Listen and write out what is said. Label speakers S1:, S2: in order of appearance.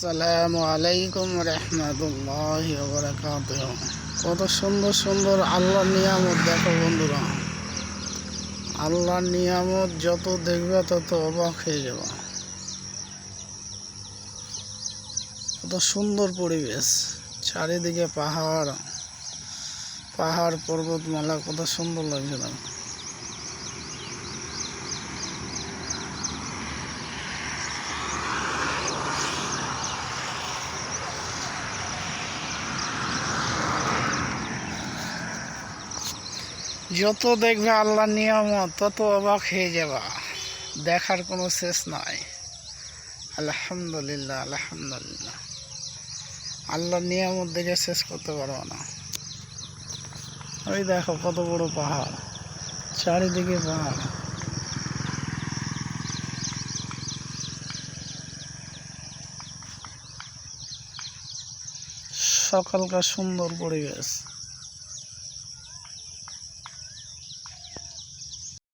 S1: আসসালামু আলাইকুম রহমতুল্লাহি ওয়া বারাকাতুহু। কত সুন্দর সুন্দর আল্লাহর নিয়ামত দেখো বন্ধুরা। আল্লাহর নিয়ামত যত দেখবে তত অবাক হয়ে যাবে। কত সুন্দর পরিবেশ, চারিদিকে পাহাড় পাহাড় পর্বতমালা, কত সুন্দর লাগছে না? যত দেখবে আল্লাহর নিয়ামত তত অবাক হয়ে যাবা, দেখার কোনো শেষ নাই। আলহামদুলিল্লাহ আলহামদুলিল্লাহ, আল্লাহর নিয়ামত দেখে শেষ করতে পারবো না। ওই দেখো কত বড় পাহাড়, চারিদিকে পাহাড়। সকালকার সুন্দর পরিবেশ।